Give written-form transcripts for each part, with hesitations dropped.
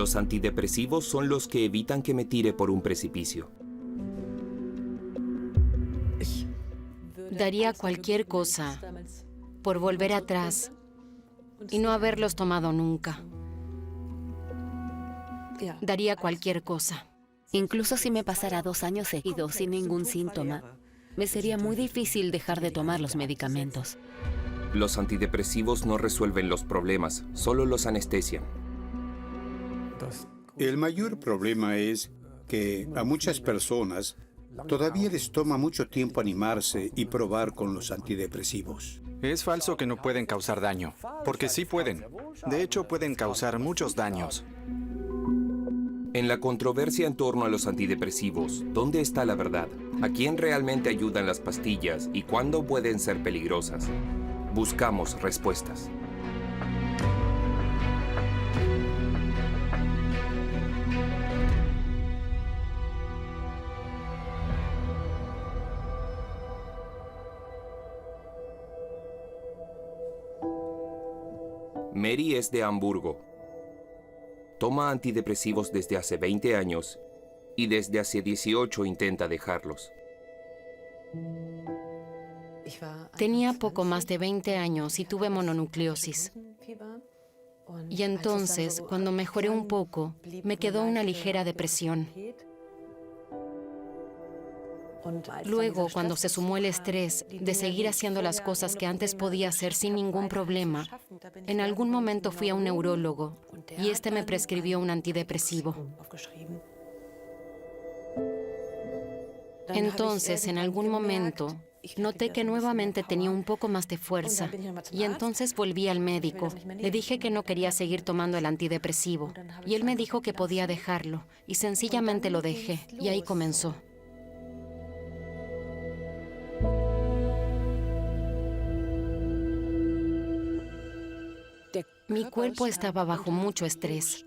Los antidepresivos son los que evitan que me tire por un precipicio. Daría cualquier cosa por volver atrás y no haberlos tomado nunca. Daría cualquier cosa. Incluso si me pasara 2 años seguidos sin ningún síntoma, me sería muy difícil dejar de tomar los medicamentos. Los antidepresivos no resuelven los problemas, solo los anestesian. El mayor problema es que a muchas personas todavía les toma mucho tiempo animarse y probar con los antidepresivos. Es falso que no pueden causar daño, porque sí pueden. De hecho, pueden causar muchos daños. En la controversia en torno a los antidepresivos, ¿dónde está la verdad? ¿A quién realmente ayudan las pastillas y cuándo pueden ser peligrosas? Buscamos respuestas. Mary es de Hamburgo. Toma antidepresivos desde hace 20 años y desde hace 18 intenta dejarlos. Tenía poco más de 20 años y tuve mononucleosis. Y entonces, cuando mejoré un poco, me quedó una ligera depresión. Luego, cuando se sumó el estrés de seguir haciendo las cosas que antes podía hacer sin ningún problema, en algún momento fui a un neurólogo y este me prescribió un antidepresivo. Entonces, en algún momento, noté que nuevamente tenía un poco más de fuerza y entonces volví al médico. Le dije que no quería seguir tomando el antidepresivo y él me dijo que podía dejarlo y sencillamente lo dejé y ahí comenzó. Mi cuerpo estaba bajo mucho estrés.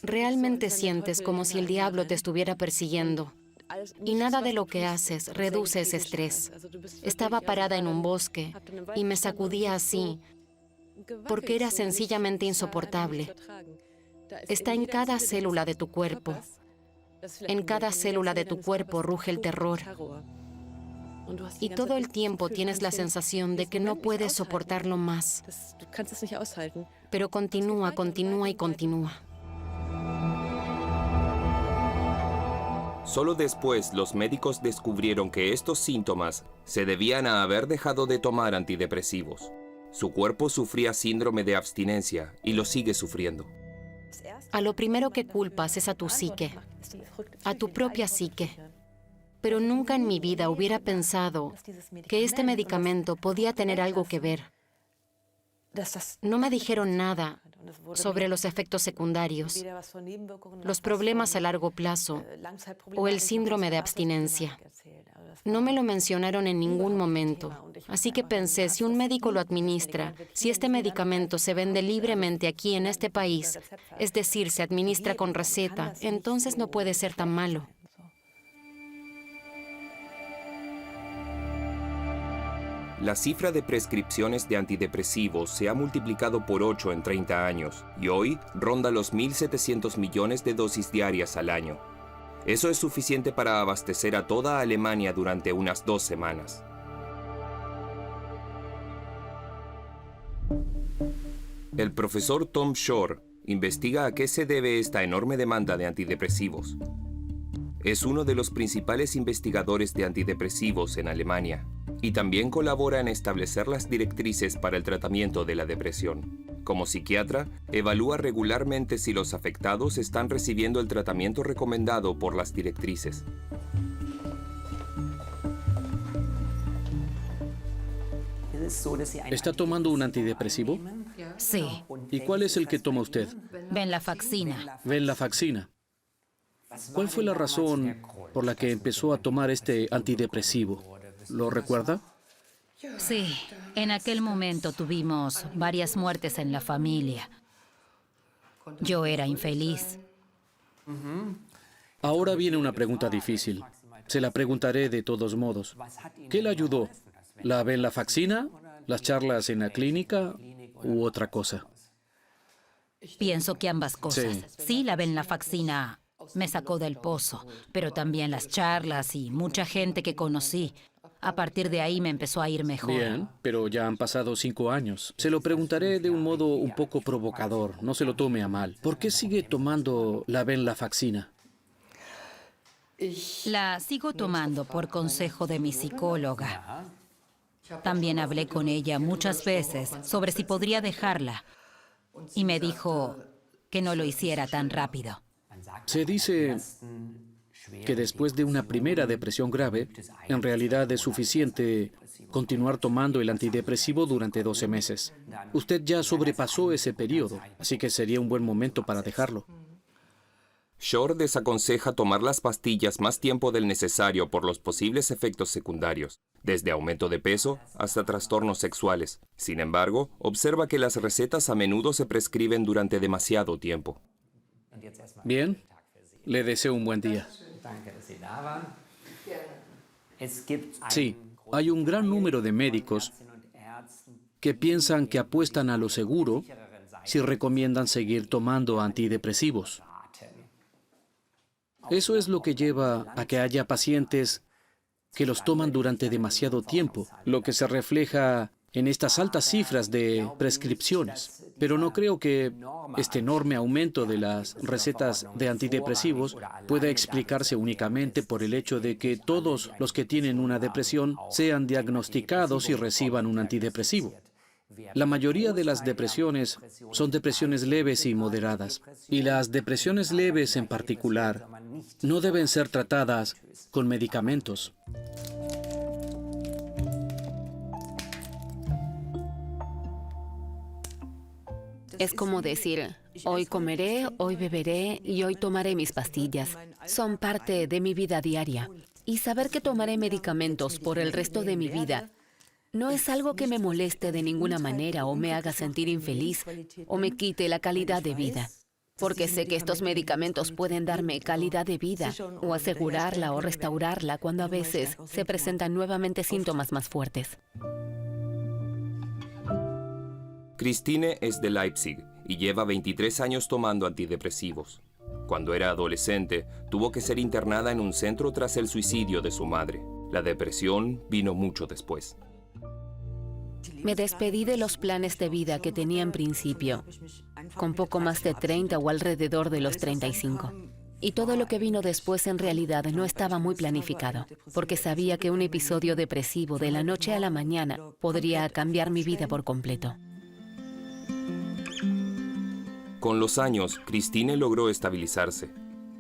Realmente sientes como si el diablo te estuviera persiguiendo. Y nada de lo que haces reduce ese estrés. Estaba parada en un bosque y me sacudía así, porque era sencillamente insoportable. Está en cada célula de tu cuerpo. En cada célula de tu cuerpo ruge el terror. Y todo el tiempo tienes la sensación de que no puedes soportarlo más. Pero continúa, continúa y continúa. Solo después los médicos descubrieron que estos síntomas se debían a haber dejado de tomar antidepresivos. Su cuerpo sufría síndrome de abstinencia y lo sigue sufriendo. A lo primero que culpas es a tu psique, a tu propia psique. Pero nunca en mi vida hubiera pensado que este medicamento podía tener algo que ver. No me dijeron nada sobre los efectos secundarios, los problemas a largo plazo o el síndrome de abstinencia. No me lo mencionaron en ningún momento. Así que pensé, si un médico lo administra, si este medicamento se vende libremente aquí en este país, es decir, se administra con receta, entonces no puede ser tan malo. La cifra de prescripciones de antidepresivos se ha multiplicado por 8 en 30 años y hoy ronda los 1.700 millones de dosis diarias al año. Eso es suficiente para abastecer a toda Alemania durante unas 2 semanas. El profesor Tom Shore investiga a qué se debe esta enorme demanda de antidepresivos. Es uno de los principales investigadores de antidepresivos en Alemania y también colabora en establecer las directrices para el tratamiento de la depresión. Como psiquiatra, evalúa regularmente si los afectados están recibiendo el tratamiento recomendado por las directrices. ¿Está tomando un antidepresivo? Sí, ¿Y cuál es el que toma usted? venlafaxina. Venlafaxina. ¿Cuál fue la razón por la que empezó a tomar este antidepresivo? ¿Lo recuerda? Sí, en aquel momento tuvimos varias muertes en la familia. Yo era infeliz. Ahora viene una pregunta difícil. Se la preguntaré de todos modos. ¿Qué le ayudó? ¿La venlafaxina? ¿Las charlas en la clínica? ¿U otra cosa? Pienso que ambas cosas. Sí. Sí, la venlafaxina me sacó del pozo, pero también las charlas y mucha gente que conocí. A partir de ahí me empezó a ir mejor. Bien, pero ya han pasado 5 años. Se lo preguntaré de un modo un poco provocador, no se lo tome a mal. ¿Por qué sigue tomando la venlafaxina? La sigo tomando por consejo de mi psicóloga. También hablé con ella muchas veces sobre si podría dejarla. Y me dijo que no lo hiciera tan rápido. Se dice que después de una primera depresión grave, en realidad es suficiente continuar tomando el antidepresivo durante 12 meses. Usted ya sobrepasó ese periodo, así que sería un buen momento para dejarlo. Shore desaconseja tomar las pastillas más tiempo del necesario por los posibles efectos secundarios, desde aumento de peso hasta trastornos sexuales. Sin embargo, observa que las recetas a menudo se prescriben durante demasiado tiempo. Bien, le deseo un buen día. Sí, hay un gran número de médicos que piensan que apuestan a lo seguro si recomiendan seguir tomando antidepresivos. Eso es lo que lleva a que haya pacientes que los toman durante demasiado tiempo, lo que se refleja en estas altas cifras de prescripciones. Pero no creo que este enorme aumento de las recetas de antidepresivos pueda explicarse únicamente por el hecho de que todos los que tienen una depresión sean diagnosticados y reciban un antidepresivo. La mayoría de las depresiones son depresiones leves y moderadas, y las depresiones leves en particular no deben ser tratadas con medicamentos. Es como decir, hoy comeré, hoy beberé y hoy tomaré mis pastillas. Son parte de mi vida diaria. Y saber que tomaré medicamentos por el resto de mi vida no es algo que me moleste de ninguna manera o me haga sentir infeliz o me quite la calidad de vida. Porque sé que estos medicamentos pueden darme calidad de vida o asegurarla o restaurarla cuando a veces se presentan nuevamente síntomas más fuertes. Christine es de Leipzig y lleva 23 años tomando antidepresivos. Cuando era adolescente, tuvo que ser internada en un centro tras el suicidio de su madre. La depresión vino mucho después. Me despedí de los planes de vida que tenía en principio, con poco más de 30 o alrededor de los 35. Y todo lo que vino después en realidad no estaba muy planificado, porque sabía que un episodio depresivo de la noche a la mañana podría cambiar mi vida por completo. Con los años, Christine logró estabilizarse,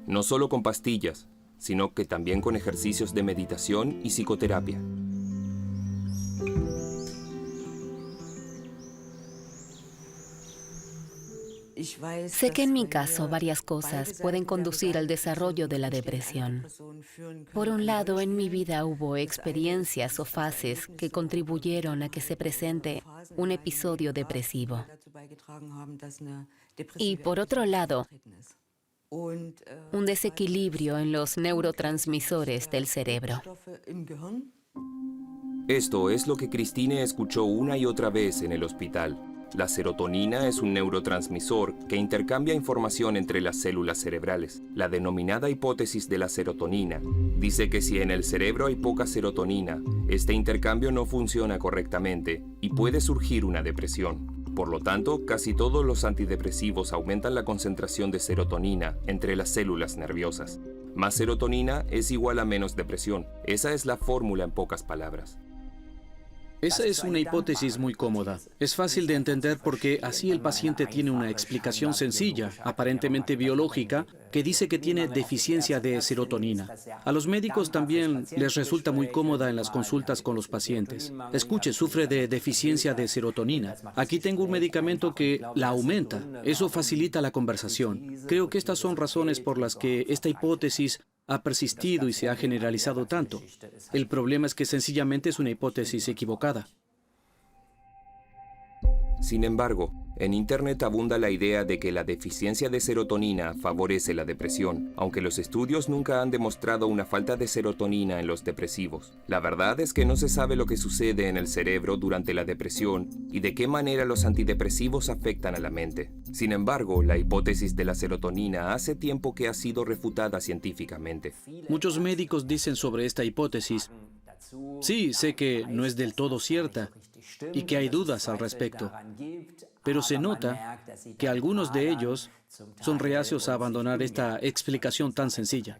no solo con pastillas, sino que también con ejercicios de meditación y psicoterapia. Sé que en mi caso varias cosas pueden conducir al desarrollo de la depresión. Por un lado, en mi vida hubo experiencias o fases que contribuyeron a que se presente un episodio depresivo. Y por otro lado, un desequilibrio en los neurotransmisores del cerebro. Esto es lo que Christine escuchó una y otra vez en el hospital. La serotonina es un neurotransmisor que intercambia información entre las células cerebrales. La denominada hipótesis de la serotonina dice que si en el cerebro hay poca serotonina, este intercambio no funciona correctamente y puede surgir una depresión. Por lo tanto, casi todos los antidepresivos aumentan la concentración de serotonina entre las células nerviosas. Más serotonina es igual a menos depresión. Esa es la fórmula en pocas palabras. Esa es una hipótesis muy cómoda. Es fácil de entender porque así el paciente tiene una explicación sencilla, aparentemente biológica, que dice que tiene deficiencia de serotonina. A los médicos también les resulta muy cómoda en las consultas con los pacientes. Escuche, sufre de deficiencia de serotonina. Aquí tengo un medicamento que la aumenta. Eso facilita la conversación. Creo que estas son razones por las que esta hipótesis ha persistido y se ha generalizado tanto. El problema es que sencillamente es una hipótesis equivocada. Sin embargo, en Internet abunda la idea de que la deficiencia de serotonina favorece la depresión, aunque los estudios nunca han demostrado una falta de serotonina en los depresivos. La verdad es que no se sabe lo que sucede en el cerebro durante la depresión y de qué manera los antidepresivos afectan a la mente. Sin embargo, la hipótesis de la serotonina hace tiempo que ha sido refutada científicamente. Muchos médicos dicen sobre esta hipótesis: sí, sé que no es del todo cierta y que hay dudas al respecto, pero se nota que algunos de ellos son reacios a abandonar esta explicación tan sencilla.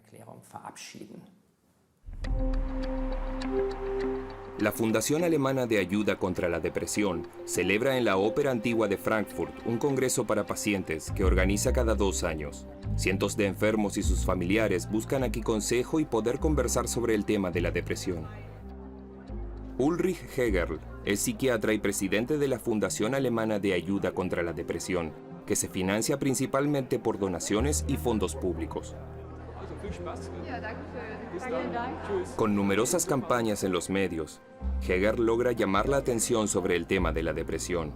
La Fundación Alemana de Ayuda contra la Depresión celebra en la Ópera Antigua de Frankfurt un congreso para pacientes que organiza cada 2 años. Cientos de enfermos y sus familiares buscan aquí consejo y poder conversar sobre el tema de la depresión. Ulrich Hegerl es psiquiatra y presidente de la Fundación Alemana de Ayuda contra la Depresión, que se financia principalmente por donaciones y fondos públicos. Con numerosas campañas en los medios, Hegerl logra llamar la atención sobre el tema de la depresión.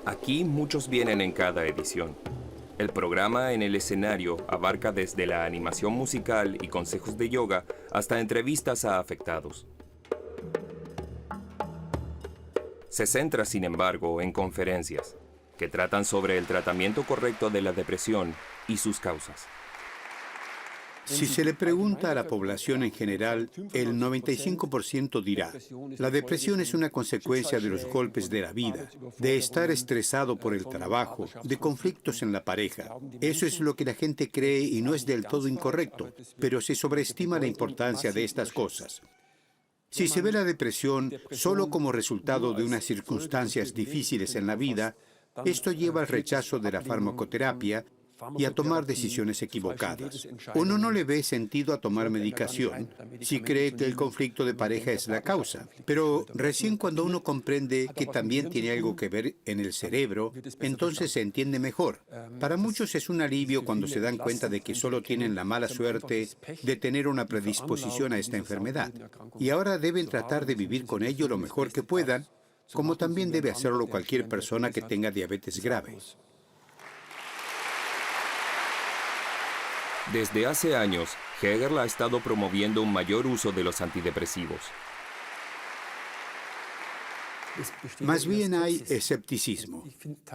Aquí muchos vienen en cada edición. El programa en el escenario abarca desde la animación musical y consejos de yoga hasta entrevistas a afectados. Se centra, sin embargo, en conferencias que tratan sobre el tratamiento correcto de la depresión y sus causas. Si se le pregunta a la población en general, el 95% dirá: la depresión es una consecuencia de los golpes de la vida, de estar estresado por el trabajo, de conflictos en la pareja. Eso es lo que la gente cree y no es del todo incorrecto, pero se sobreestima la importancia de estas cosas. Si se ve la depresión solo como resultado de unas circunstancias difíciles en la vida, esto lleva al rechazo de la farmacoterapia y a tomar decisiones equivocadas. Uno no le ve sentido a tomar medicación si cree que el conflicto de pareja es la causa, pero recién cuando uno comprende que también tiene algo que ver en el cerebro, entonces se entiende mejor. Para muchos es un alivio cuando se dan cuenta de que solo tienen la mala suerte de tener una predisposición a esta enfermedad, y ahora deben tratar de vivir con ello lo mejor que puedan, como también debe hacerlo cualquier persona que tenga diabetes grave. Desde hace años, Hegerl ha estado promoviendo un mayor uso de los antidepresivos. Más bien hay escepticismo.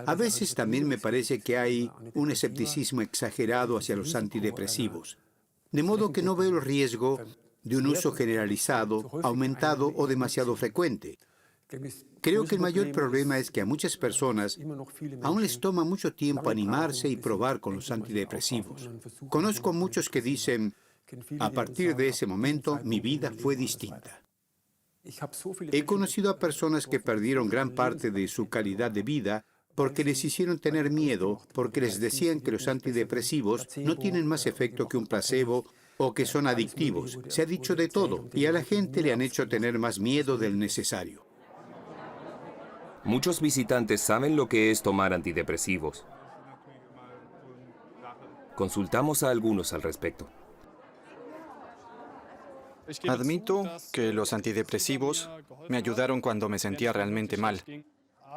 A veces también me parece que hay un escepticismo exagerado hacia los antidepresivos, de modo que no veo el riesgo de un uso generalizado, aumentado o demasiado frecuente. Creo que el mayor problema es que a muchas personas aún les toma mucho tiempo animarse y probar con los antidepresivos. Conozco muchos que dicen: a partir de ese momento mi vida fue distinta. He conocido a personas que perdieron gran parte de su calidad de vida porque les hicieron tener miedo, porque les decían que los antidepresivos no tienen más efecto que un placebo o que son adictivos. Se ha dicho de todo y a la gente le han hecho tener más miedo del necesario. Muchos visitantes saben lo que es tomar antidepresivos. Consultamos a algunos al respecto. Admito que los antidepresivos me ayudaron cuando me sentía realmente mal,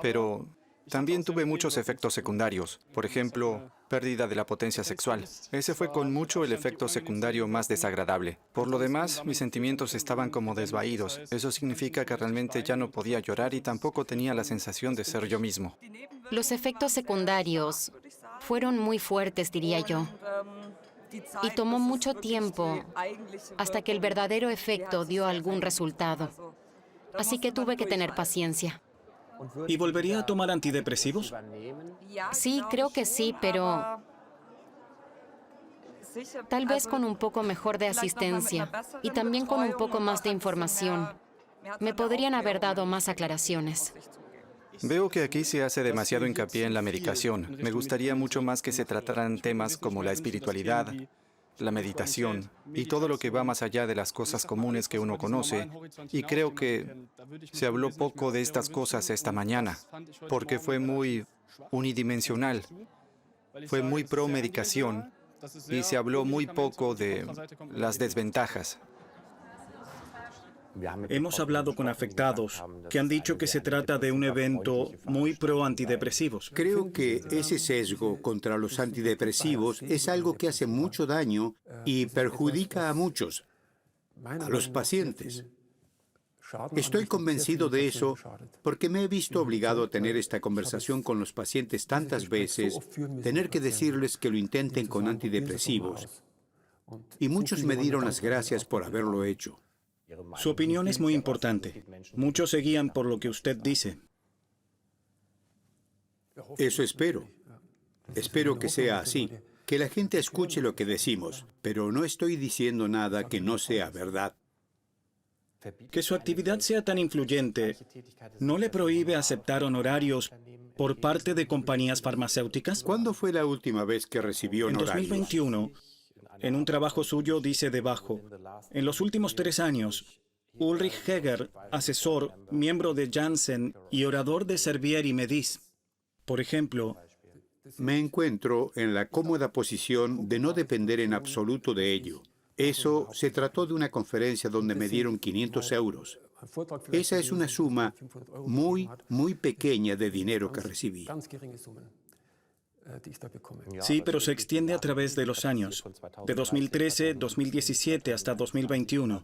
pero también tuve muchos efectos secundarios. Por ejemplo, pérdida de la potencia sexual. Ese fue con mucho el efecto secundario más desagradable. Por lo demás, mis sentimientos estaban como desvaídos. Eso significa que realmente ya no podía llorar y tampoco tenía la sensación de ser yo mismo. Los efectos secundarios fueron muy fuertes, diría yo. Y tomó mucho tiempo hasta que el verdadero efecto dio algún resultado. Así que tuve que tener paciencia. ¿Y volvería a tomar antidepresivos? Sí, creo que sí, pero tal vez con un poco mejor de asistencia y también con un poco más de información. Me podrían haber dado más aclaraciones. Veo que aquí se hace demasiado hincapié en la medicación. Me gustaría mucho más que se trataran temas como la espiritualidad, la meditación y todo lo que va más allá de las cosas comunes que uno conoce. Y creo que se habló poco de estas cosas esta mañana, porque fue muy unidimensional, fue muy pro medicación y se habló muy poco de las desventajas. Hemos hablado con afectados que han dicho que se trata de un evento muy pro antidepresivos. Creo que ese sesgo contra los antidepresivos es algo que hace mucho daño y perjudica a muchos, a los pacientes. Estoy convencido de eso porque me he visto obligado a tener esta conversación con los pacientes tantas veces, tener que decirles que lo intenten con antidepresivos. Y muchos me dieron las gracias por haberlo hecho. Su opinión es muy importante. Muchos se guían por lo que usted dice. Eso espero. Espero que sea así, que la gente escuche lo que decimos, pero no estoy diciendo nada que no sea verdad. Que su actividad sea tan influyente, ¿no le prohíbe aceptar honorarios por parte de compañías farmacéuticas? ¿Cuándo fue la última vez que recibió En honorarios? 2021, en un trabajo suyo dice debajo, en los últimos 3 años, Ulrich Heger, asesor, miembro de Janssen y orador de Servier y Medis, por ejemplo, Me encuentro en la cómoda posición de no depender en absoluto de ello. Eso se trató de una conferencia donde me dieron 500 euros. Esa es una suma muy, muy pequeña de dinero que recibí. sí, pero se extiende a través de los años, de 2013, 2017 hasta 2021.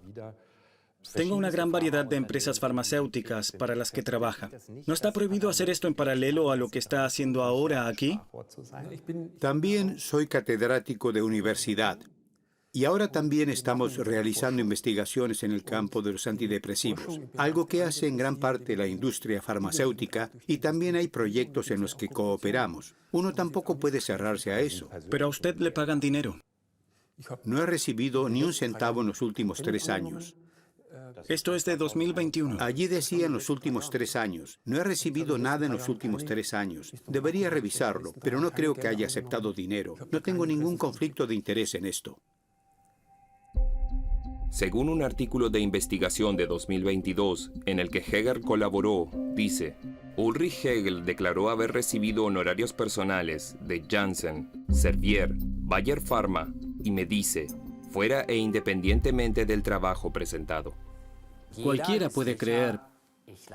Tengo una gran variedad de empresas farmacéuticas para las que trabaja. ¿No está prohibido hacer esto en paralelo a lo que está haciendo ahora aquí? También soy catedrático de universidad. Y ahora también estamos realizando investigaciones en el campo de los antidepresivos, algo que hace en gran parte la industria farmacéutica, y también hay proyectos en los que cooperamos. Uno tampoco puede cerrarse a eso. Pero a usted le pagan dinero. No he recibido ni un centavo en los últimos 3 años. Esto es de 2021. Allí decía en los últimos 3 años. No he recibido nada en los últimos 3 años. Debería revisarlo, pero no creo que haya aceptado dinero. No tengo ningún conflicto de interés en esto. Según un artículo de investigación de 2022 en el que Heger colaboró, dice, Ulrich Hegel declaró haber recibido honorarios personales de Janssen, Servier, Bayer Pharma y Medice, fuera e independientemente del trabajo presentado. Cualquiera puede creer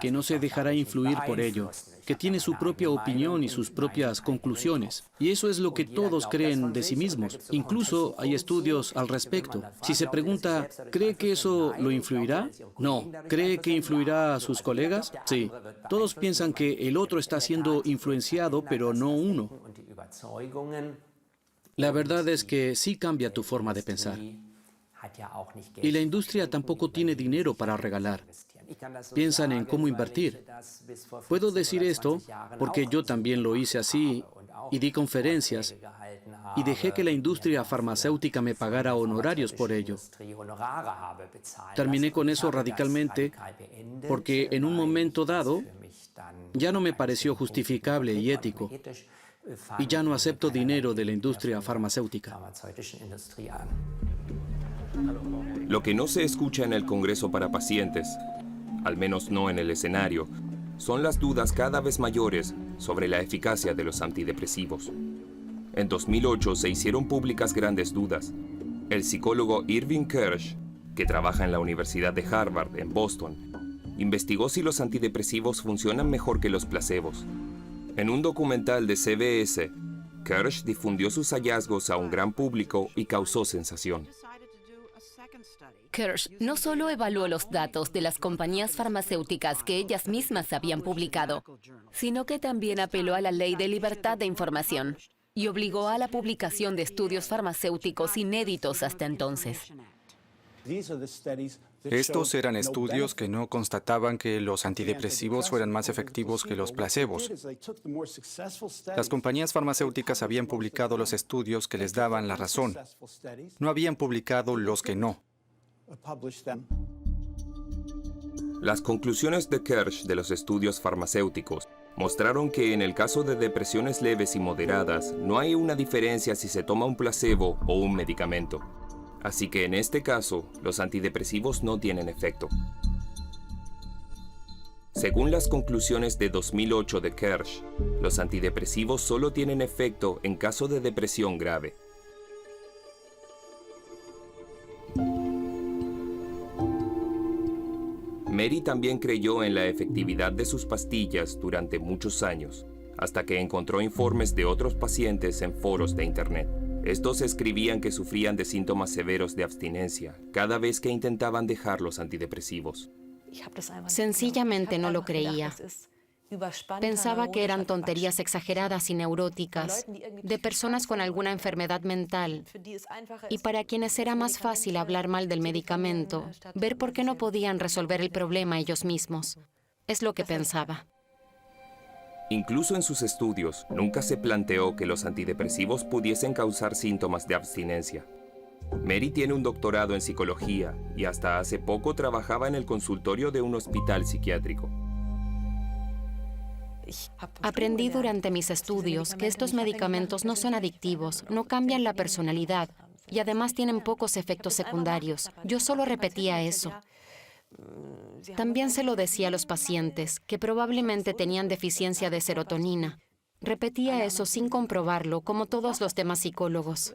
que no se dejará influir por ello, que tiene su propia opinión y sus propias conclusiones. Y eso es lo que todos creen de sí mismos. Incluso hay estudios al respecto. Si se pregunta, ¿cree que eso lo influirá? No. ¿Cree que influirá a sus colegas? Sí. Todos piensan que el otro está siendo influenciado, pero no uno. La verdad es que sí cambia tu forma de pensar. Y la industria tampoco tiene dinero para regalar. Piensan en cómo invertir. Puedo decir esto porque yo también lo hice así y di conferencias y dejé que la industria farmacéutica me pagara honorarios por ello. Terminé con eso radicalmente porque en un momento dado ya no me pareció justificable y ético y ya no acepto dinero de la industria farmacéutica. Lo que no se escucha en el Congreso para Pacientes, al menos no en el escenario, son las dudas cada vez mayores sobre la eficacia de los antidepresivos. En 2008 se hicieron públicas grandes dudas. El psicólogo Irving Kirsch, que trabaja en la Universidad de Harvard, en Boston, investigó si los antidepresivos funcionan mejor que los placebos. En un documental de CBS, Kirsch difundió sus hallazgos a un gran público y causó sensación. Kirsch no solo evaluó los datos de las compañías farmacéuticas que ellas mismas habían publicado, sino que también apeló a la ley de libertad de información y obligó a la publicación de estudios farmacéuticos inéditos hasta entonces. Estos eran estudios que no constataban que los antidepresivos fueran más efectivos que los placebos. Las compañías farmacéuticas habían publicado los estudios que les daban la razón. No habían publicado los que no. Las conclusiones de Kirsch de los estudios farmacéuticos Mostraron que en el caso de depresiones leves y moderadas, no hay una diferencia si se toma un placebo o un medicamento. Así que en este caso, los antidepresivos no tienen efecto. Según las conclusiones de 2008 de Kirsch, los antidepresivos solo tienen efecto en caso de depresión grave. Mary también creyó en la efectividad de sus pastillas durante muchos años, hasta que encontró informes de otros pacientes en foros de Internet. Estos escribían que sufrían de síntomas severos de abstinencia cada vez que intentaban dejar los antidepresivos. Sencillamente no lo creía. Pensaba que eran tonterías exageradas y neuróticas de personas con alguna enfermedad mental y para quienes era más fácil hablar mal del medicamento, ver por qué no podían resolver el problema ellos mismos. Es lo que pensaba. Incluso en sus estudios, nunca se planteó que los antidepresivos pudiesen causar síntomas de abstinencia. Mary tiene un doctorado en psicología y hasta hace poco trabajaba en el consultorio de un hospital psiquiátrico. Aprendí durante mis estudios que estos medicamentos no son adictivos, no cambian la personalidad y además tienen pocos efectos secundarios. Yo solo repetía eso. También se lo decía a los pacientes, que probablemente tenían deficiencia de serotonina. Repetía eso sin comprobarlo, como todos los demás psicólogos.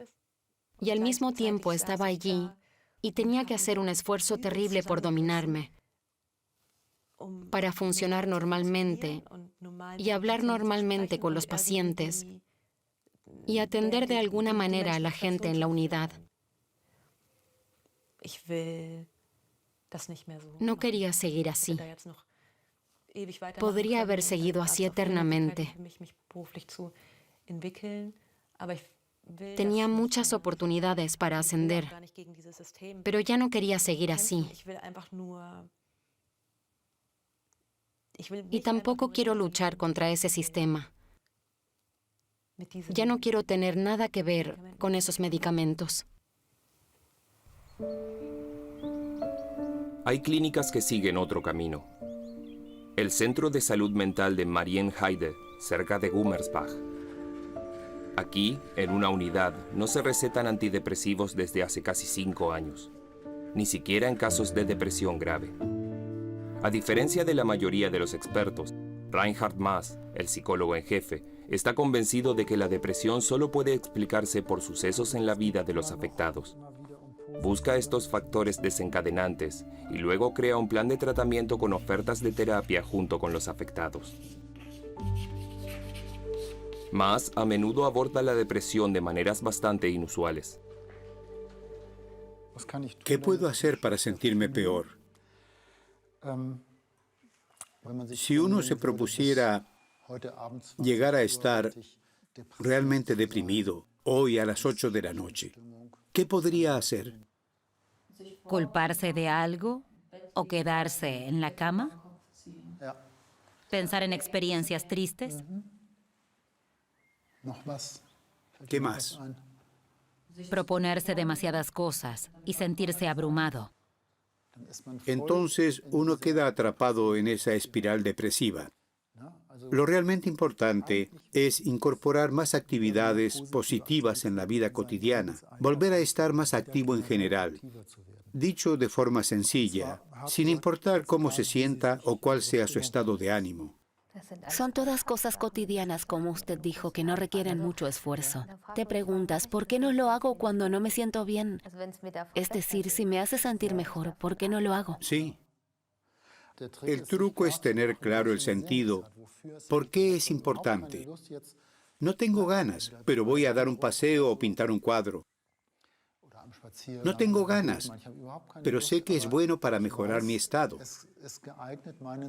Y al mismo tiempo estaba allí y tenía que hacer un esfuerzo terrible por dominarme, para funcionar normalmente y hablar normalmente con los pacientes y atender de alguna manera a la gente en la unidad. No quería seguir así. Podría haber seguido así eternamente. Tenía muchas oportunidades para ascender, pero ya no quería seguir así. Y tampoco quiero luchar contra ese sistema. Ya no quiero tener nada que ver con esos medicamentos. Hay clínicas que siguen otro camino. El Centro de Salud Mental de Marienheide, cerca de Gummersbach. Aquí, en una unidad, no se recetan antidepresivos desde hace casi 5 años, ni siquiera en casos de depresión grave. A diferencia de la mayoría de los expertos, Reinhard Maass, el psicólogo en jefe, está convencido de que la depresión solo puede explicarse por sucesos en la vida de los afectados. Busca estos factores desencadenantes y luego crea un plan de tratamiento con ofertas de terapia junto con los afectados. Maass a menudo aborda la depresión de maneras bastante inusuales. ¿Qué puedo hacer para sentirme peor? Si uno se propusiera llegar a estar realmente deprimido hoy a las 8 de la noche, ¿qué podría hacer? ¿Culparse de algo o quedarse en la cama? ¿Pensar en experiencias tristes? ¿Qué más? Proponerse demasiadas cosas y sentirse abrumado. Entonces uno queda atrapado en esa espiral depresiva. Lo realmente importante es incorporar más actividades positivas en la vida cotidiana, volver a estar más activo en general. Dicho de forma sencilla, sin importar cómo se sienta o cuál sea su estado de ánimo. Son todas cosas cotidianas, como usted dijo, que no requieren mucho esfuerzo. Te preguntas, ¿por qué no lo hago cuando no me siento bien? Es decir, si me hace sentir mejor, ¿por qué no lo hago? Sí. El truco es tener claro el sentido. ¿Por qué es importante? No tengo ganas, pero voy a dar un paseo o pintar un cuadro. No tengo ganas, pero sé que es bueno para mejorar mi estado.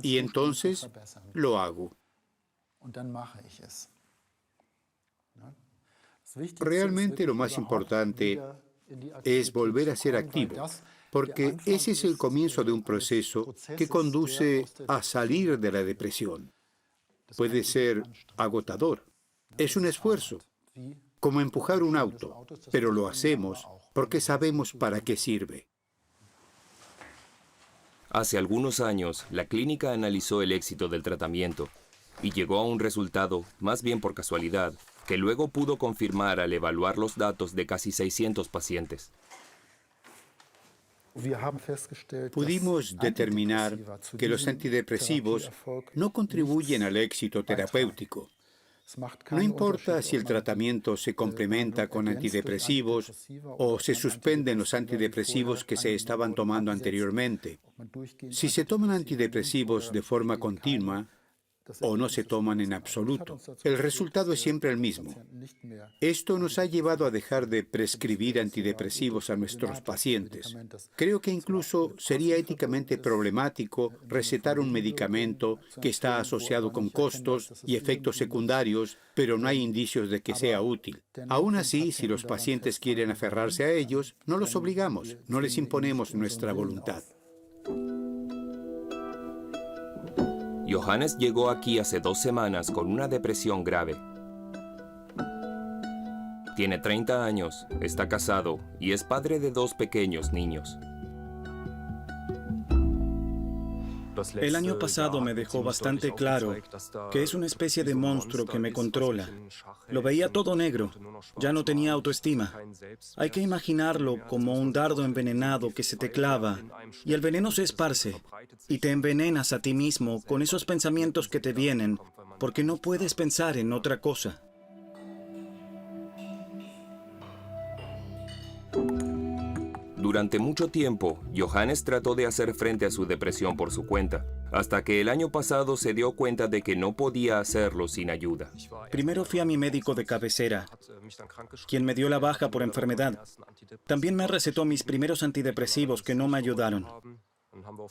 Y entonces lo hago. Realmente lo más importante es volver a ser activo, porque ese es el comienzo de un proceso que conduce a salir de la depresión. Puede ser agotador. Es un esfuerzo, como empujar un auto, pero lo hacemos porque sabemos para qué sirve. Hace algunos años, la clínica analizó el éxito del tratamiento y llegó a un resultado, más bien por casualidad, que luego pudo confirmar al evaluar los datos de casi 600 pacientes. Pudimos determinar que los antidepresivos no contribuyen al éxito terapéutico. No importa si el tratamiento se complementa con antidepresivos o se suspenden los antidepresivos que se estaban tomando anteriormente. Si se toman antidepresivos de forma continua o no se toman en absoluto, el resultado es siempre el mismo. Esto nos ha llevado a dejar de prescribir antidepresivos a nuestros pacientes. Creo que incluso sería éticamente problemático recetar un medicamento que está asociado con costos y efectos secundarios, pero no hay indicios de que sea útil. Aún así, si los pacientes quieren aferrarse a ellos, no los obligamos, no les imponemos nuestra voluntad. Johannes llegó aquí hace 2 semanas con una depresión grave. Tiene 30 años, está casado y es padre de 2 pequeños niños. El año pasado me dejó bastante claro que es una especie de monstruo que me controla. Lo veía todo negro, ya no tenía autoestima. Hay que imaginarlo como un dardo envenenado que se te clava y el veneno se esparce y te envenenas a ti mismo con esos pensamientos que te vienen porque no puedes pensar en otra cosa. Durante mucho tiempo, Johannes trató de hacer frente a su depresión por su cuenta, hasta que el año pasado se dio cuenta de que no podía hacerlo sin ayuda. Primero fui a mi médico de cabecera, quien me dio la baja por enfermedad. También me recetó mis primeros antidepresivos que no me ayudaron.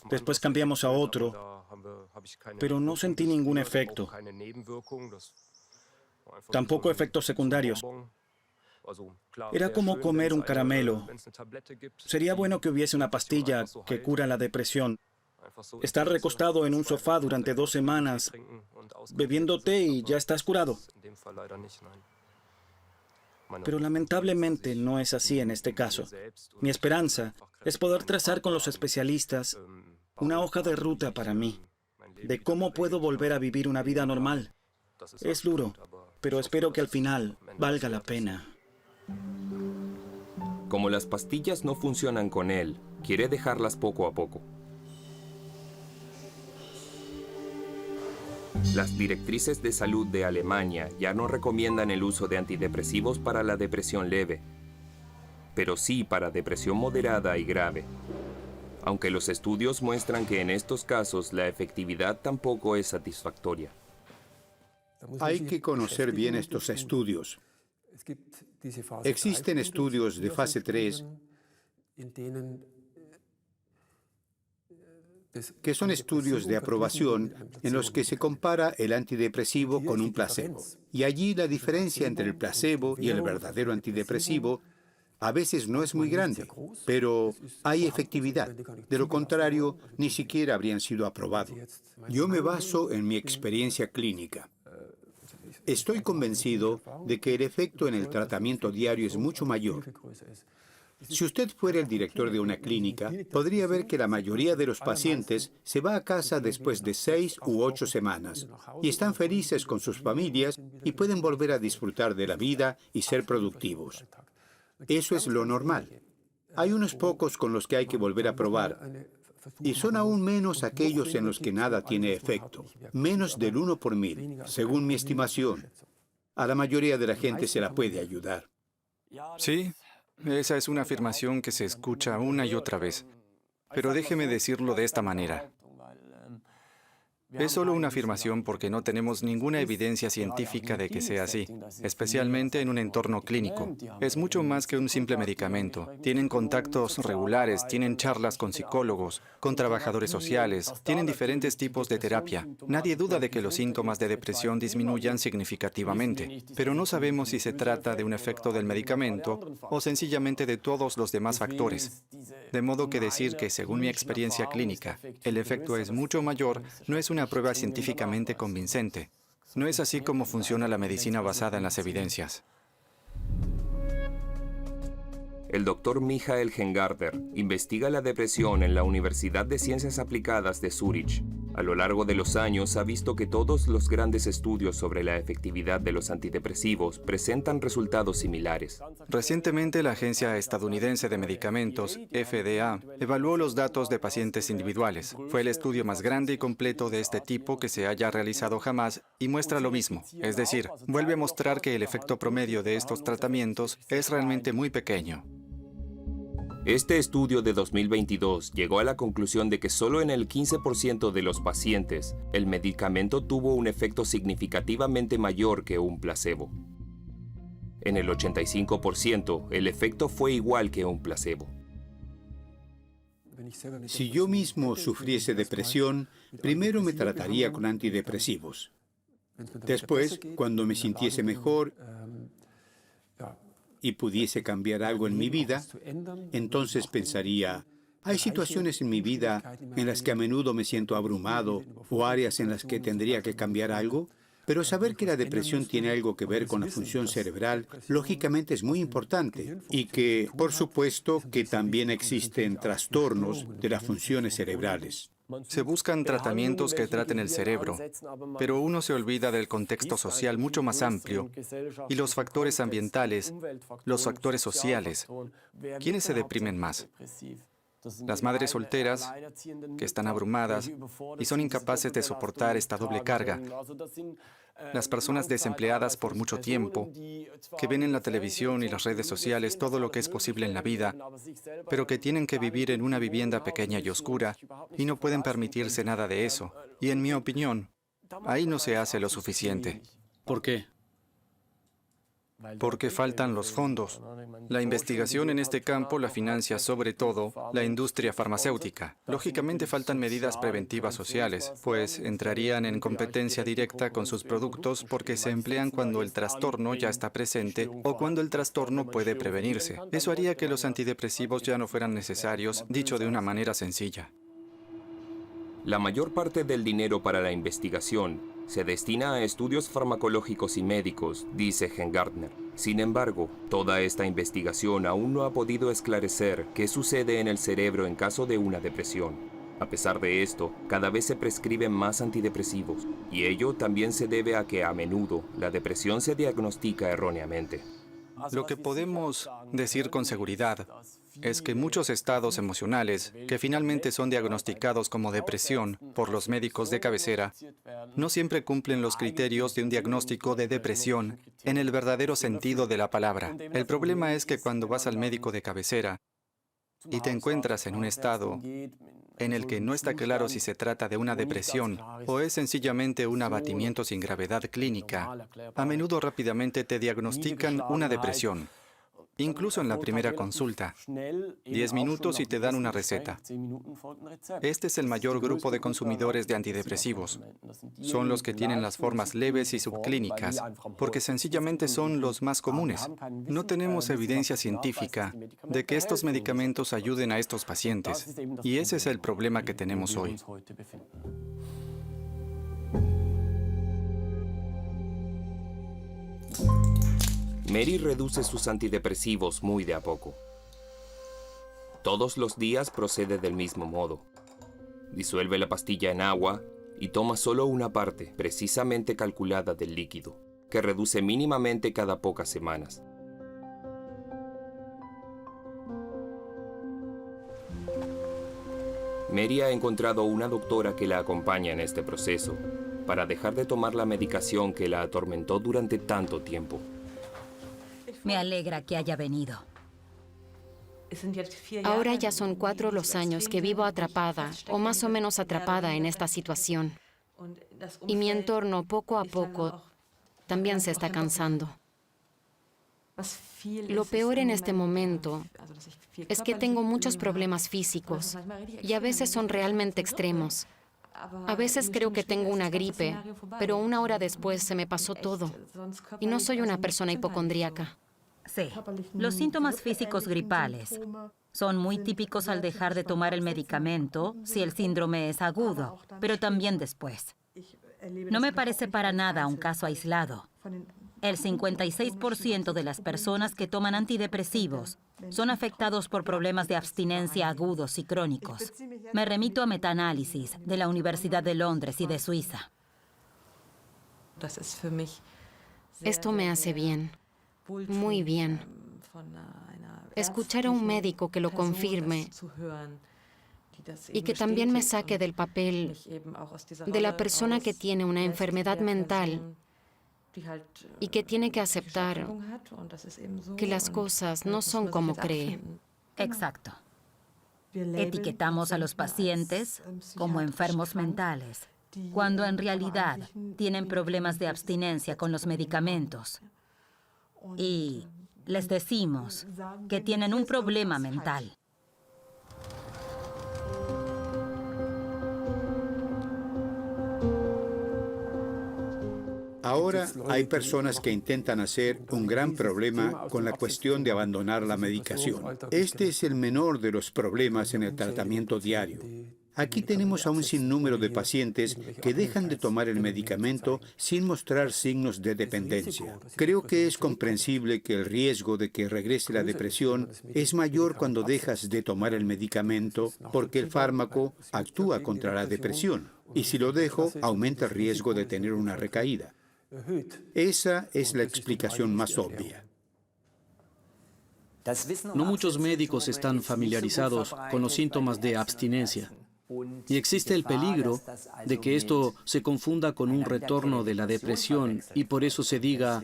Después cambiamos a otro, pero no sentí ningún efecto. Tampoco efectos secundarios. Era como comer un caramelo. Sería bueno que hubiese una pastilla que cura la depresión. Estar recostado en un sofá durante 2 semanas, bebiendo té y ya estás curado. Pero lamentablemente no es así en este caso. Mi esperanza es poder trazar con los especialistas una hoja de ruta para mí, de cómo puedo volver a vivir una vida normal. Es duro, pero espero que al final valga la pena. Como las pastillas no funcionan con él, quiere dejarlas poco a poco. Las directrices de salud de Alemania ya no recomiendan el uso de antidepresivos para la depresión leve, pero sí para depresión moderada y grave. Aunque los estudios muestran que en estos casos la efectividad tampoco es satisfactoria. Hay que conocer bien estos estudios. Existen estudios de fase 3 que son estudios de aprobación en los que se compara el antidepresivo con un placebo. Y allí la diferencia entre el placebo y el verdadero antidepresivo a veces no es muy grande, pero hay efectividad. De lo contrario, ni siquiera habrían sido aprobados. Yo me baso en mi experiencia clínica. Estoy convencido de que el efecto en el tratamiento diario es mucho mayor. Si usted fuera el director de una clínica, podría ver que la mayoría de los pacientes se va a casa después de 6 u 8 semanas y están felices con sus familias y pueden volver a disfrutar de la vida y ser productivos. Eso es lo normal. Hay unos pocos con los que hay que volver a probar. Y son aún menos aquellos en los que nada tiene efecto. Menos del 1 por 1000, según mi estimación. A la mayoría de la gente se la puede ayudar. Sí, esa es una afirmación que se escucha una y otra vez. Pero déjeme decirlo de esta manera. Es solo una afirmación porque no tenemos ninguna evidencia científica de que sea así, especialmente en un entorno clínico. Es mucho más que un simple medicamento. Tienen contactos regulares, tienen charlas con psicólogos, con trabajadores sociales, tienen diferentes tipos de terapia. Nadie duda de que los síntomas de depresión disminuyan significativamente, pero no sabemos si se trata de un efecto del medicamento o sencillamente de todos los demás factores. De modo que decir que, según mi experiencia clínica, el efecto es mucho mayor no es una prueba científicamente convincente. No es así como funciona la medicina basada en las evidencias. El doctor Michael Hengarder investiga la depresión en la Universidad de Ciencias Aplicadas de Zúrich A lo largo de los años ha visto que todos los grandes estudios sobre la efectividad de los antidepresivos presentan resultados similares. Recientemente, la Agencia Estadounidense de Medicamentos, FDA, evaluó los datos de pacientes individuales. Fue el estudio más grande y completo de este tipo que se haya realizado jamás y muestra lo mismo. Es decir, vuelve a mostrar que el efecto promedio de estos tratamientos es realmente muy pequeño. Este estudio de 2022 llegó a la conclusión de que solo en el 15% de los pacientes el medicamento tuvo un efecto significativamente mayor que un placebo. En el 85% el efecto fue igual que un placebo. Si yo mismo sufriese depresión, primero me trataría con antidepresivos. Después, cuando me sintiese mejor y pudiese cambiar algo en mi vida, entonces pensaría, hay situaciones en mi vida en las que a menudo me siento abrumado o áreas en las que tendría que cambiar algo, pero saber que la depresión tiene algo que ver con la función cerebral, lógicamente es muy importante y que, por supuesto, que también existen trastornos de las funciones cerebrales. Se buscan tratamientos que traten el cerebro, pero uno se olvida del contexto social mucho más amplio y los factores ambientales, los factores sociales. ¿Quiénes se deprimen más? Las madres solteras, que están abrumadas y son incapaces de soportar esta doble carga. Las personas desempleadas por mucho tiempo, que ven en la televisión y las redes sociales todo lo que es posible en la vida, pero que tienen que vivir en una vivienda pequeña y oscura y no pueden permitirse nada de eso. Y en mi opinión, ahí no se hace lo suficiente. ¿Por qué? Porque faltan los fondos. La investigación en este campo la financia sobre todo la industria farmacéutica. Lógicamente faltan medidas preventivas sociales, pues entrarían en competencia directa con sus productos porque se emplean cuando el trastorno ya está presente o cuando el trastorno puede prevenirse. Eso haría que los antidepresivos ya no fueran necesarios, dicho de una manera sencilla. La mayor parte del dinero para la investigación se destina a estudios farmacológicos y médicos, dice Gardner. Sin embargo, toda esta investigación aún no ha podido esclarecer qué sucede en el cerebro en caso de una depresión. A pesar de esto, cada vez se prescriben más antidepresivos, y ello también se debe a que a menudo la depresión se diagnostica erróneamente. Lo que podemos decir con seguridad es que muchos estados emocionales que finalmente son diagnosticados como depresión por los médicos de cabecera no siempre cumplen los criterios de un diagnóstico de depresión en el verdadero sentido de la palabra. El problema es que cuando vas al médico de cabecera y te encuentras en un estado en el que no está claro si se trata de una depresión o es sencillamente un abatimiento sin gravedad clínica, a menudo rápidamente te diagnostican una depresión. Incluso en la primera consulta, 10 minutos y te dan una receta. Este es el mayor grupo de consumidores de antidepresivos. Son los que tienen las formas leves y subclínicas, porque sencillamente son los más comunes. No tenemos evidencia científica de que estos medicamentos ayuden a estos pacientes, y ese es el problema que tenemos hoy. Mary reduce sus antidepresivos muy de a poco. Todos los días procede del mismo modo. Disuelve la pastilla en agua y toma solo una parte precisamente calculada del líquido, que reduce mínimamente cada pocas semanas. Mary ha encontrado una doctora que la acompaña en este proceso para dejar de tomar la medicación que la atormentó durante tanto tiempo. Me alegra que haya venido. Ahora ya son 4 los años que vivo atrapada, o más o menos atrapada en esta situación. Y mi entorno, poco a poco, también se está cansando. Lo peor en este momento es que tengo muchos problemas físicos, y a veces son realmente extremos. A veces creo que tengo una gripe, pero una hora después se me pasó todo. Y no soy una persona hipocondríaca. Sí, los síntomas físicos gripales son muy típicos al dejar de tomar el medicamento si el síndrome es agudo, pero también después. No me parece para nada un caso aislado. El 56% de las personas que toman antidepresivos son afectados por problemas de abstinencia agudos y crónicos. Me remito a metaanálisis de la Universidad de Londres y de Suiza. Esto me hace bien, muy bien. Escuchar a un médico que lo confirme y que también me saque del papel de la persona que tiene una enfermedad mental y que tiene que aceptar que las cosas no son como cree. Exacto. Etiquetamos a los pacientes como enfermos mentales, cuando en realidad tienen problemas de abstinencia con los medicamentos. Y les decimos que tienen un problema mental. Ahora hay personas que intentan hacer un gran problema con la cuestión de abandonar la medicación. Este es el menor de los problemas en el tratamiento diario. Aquí tenemos a un sinnúmero de pacientes que dejan de tomar el medicamento sin mostrar signos de dependencia. Creo que es comprensible que el riesgo de que regrese la depresión es mayor cuando dejas de tomar el medicamento porque el fármaco actúa contra la depresión. Y si lo dejo, aumenta el riesgo de tener una recaída. Esa es la explicación más obvia. No muchos médicos están familiarizados con los síntomas de abstinencia. Y existe el peligro de que esto se confunda con un retorno de la depresión y por eso se diga,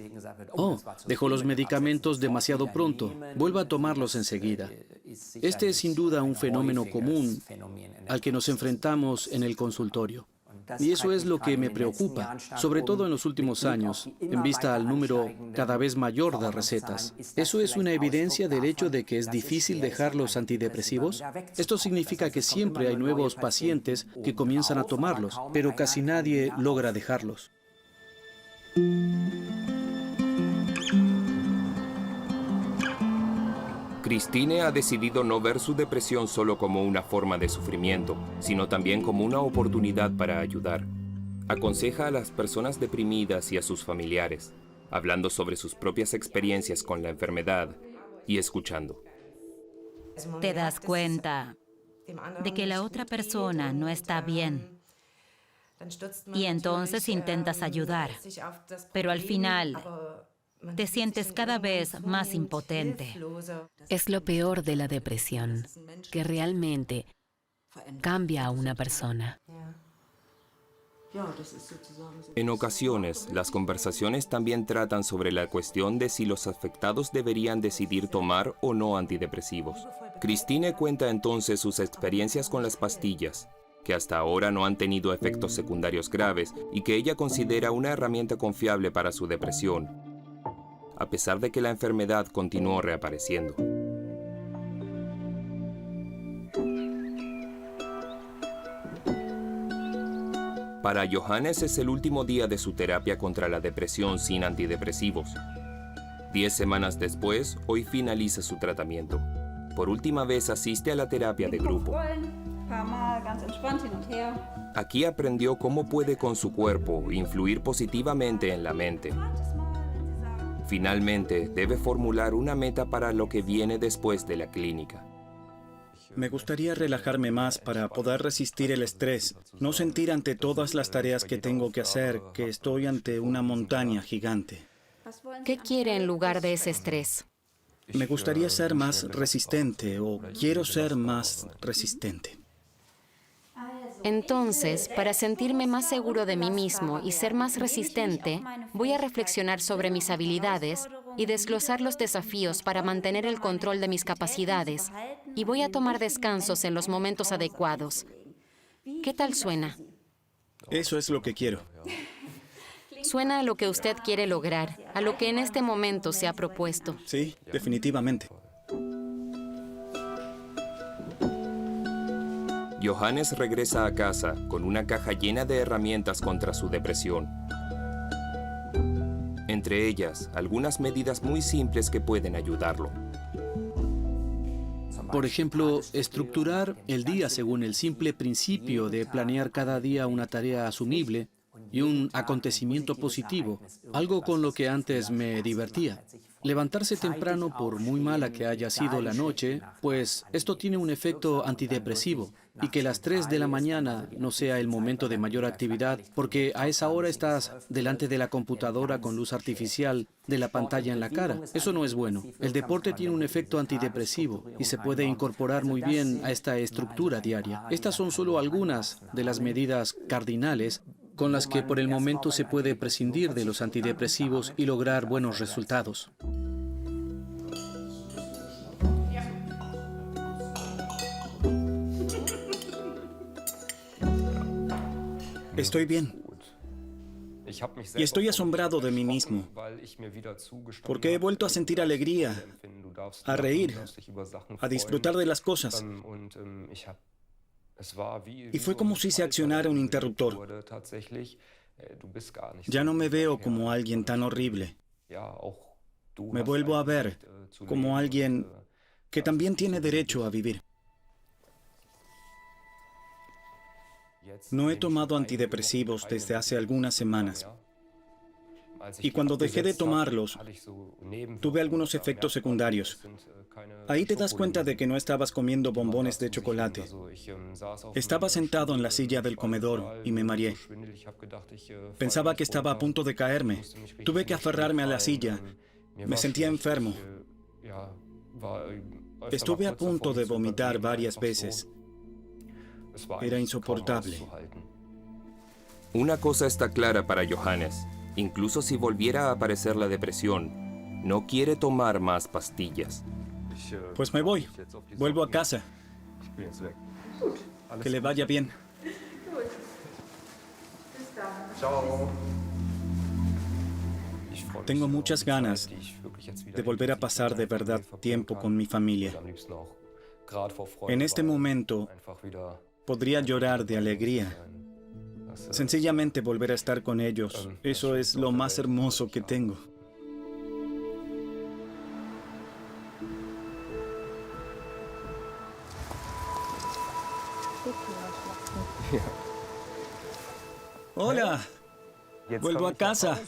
oh, dejó los medicamentos demasiado pronto, vuelva a tomarlos enseguida. Este es sin duda un fenómeno común al que nos enfrentamos en el consultorio. Y eso es lo que me preocupa, sobre todo en los últimos años, en vista al número cada vez mayor de recetas. ¿Eso es una evidencia del hecho de que es difícil dejar los antidepresivos? Esto significa que siempre hay nuevos pacientes que comienzan a tomarlos, pero casi nadie logra dejarlos. Christine ha decidido no ver su depresión solo como una forma de sufrimiento, sino también como una oportunidad para ayudar. Aconseja a las personas deprimidas y a sus familiares, hablando sobre sus propias experiencias con la enfermedad y escuchando. Te das cuenta de que la otra persona no está bien. Y entonces intentas ayudar, pero al final te sientes cada vez más impotente. Es lo peor de la depresión, que realmente cambia a una persona. En ocasiones, las conversaciones también tratan sobre la cuestión de si los afectados deberían decidir tomar o no antidepresivos. Christine cuenta entonces sus experiencias con las pastillas, que hasta ahora no han tenido efectos secundarios graves y que ella considera una herramienta confiable para su depresión, a pesar de que la enfermedad continuó reapareciendo. Para Johannes es el último día de su terapia contra la depresión sin antidepresivos. 10 semanas después, hoy finaliza su tratamiento. Por última vez asiste a la terapia de grupo. Aquí aprendió cómo puede con su cuerpo influir positivamente en la mente. Finalmente, debe formular una meta para lo que viene después de la clínica. Me gustaría relajarme más para poder resistir el estrés, no sentir ante todas las tareas que tengo que hacer que estoy ante una montaña gigante. ¿Qué quiere en lugar de ese estrés? Me gustaría ser más resistente o quiero ser más resistente. Entonces, para sentirme más seguro de mí mismo y ser más resistente, voy a reflexionar sobre mis habilidades y desglosar los desafíos para mantener el control de mis capacidades, y voy a tomar descansos en los momentos adecuados. ¿Qué tal suena? Eso es lo que quiero. Suena a lo que usted quiere lograr, a lo que en este momento se ha propuesto. Sí, definitivamente. Johannes regresa a casa con una caja llena de herramientas contra su depresión. Entre ellas, algunas medidas muy simples que pueden ayudarlo. Por ejemplo, estructurar el día según el simple principio de planear cada día una tarea asumible y un acontecimiento positivo, algo con lo que antes me divertía. Levantarse temprano, por muy mala que haya sido la noche, pues esto tiene un efecto antidepresivo, y que las 3 de la mañana no sea el momento de mayor actividad, porque a esa hora estás delante de la computadora con luz artificial de la pantalla en la cara. Eso no es bueno. El deporte tiene un efecto antidepresivo y se puede incorporar muy bien a esta estructura diaria. Estas son solo algunas de las medidas cardinales con las que por el momento se puede prescindir de los antidepresivos y lograr buenos resultados. Estoy bien. Y estoy asombrado de mí mismo, porque he vuelto a sentir alegría, a reír, a disfrutar de las cosas. Y fue como si se accionara un interruptor. Ya no me veo como alguien tan horrible. Me vuelvo a ver como alguien que también tiene derecho a vivir. No he tomado antidepresivos desde hace algunas semanas. Y cuando dejé de tomarlos, tuve algunos efectos secundarios. Ahí te das cuenta de que no estabas comiendo bombones de chocolate. Estaba sentado en la silla del comedor y me mareé. Pensaba que estaba a punto de caerme. Tuve que aferrarme a la silla. Me sentía enfermo. Estuve a punto de vomitar varias veces. Era insoportable. Una cosa está clara para Johannes. Incluso si volviera a aparecer la depresión, no quiere tomar más pastillas. Pues me voy. Vuelvo a casa. Que le vaya bien. Tengo muchas ganas de volver a pasar de verdad tiempo con mi familia. En este momento, podría llorar de alegría. Sencillamente volver a estar con ellos. Eso es lo más hermoso que tengo. Hola. Vuelvo a casa.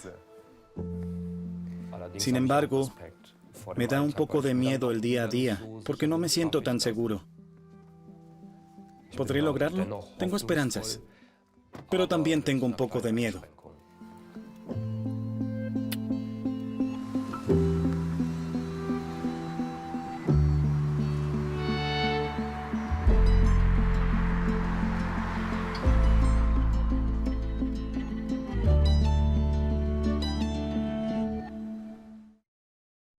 Sin embargo, me da un poco de miedo el día a día, porque no me siento tan seguro. ¿Podré lograrlo? Tengo esperanzas. Pero también tengo un poco de miedo.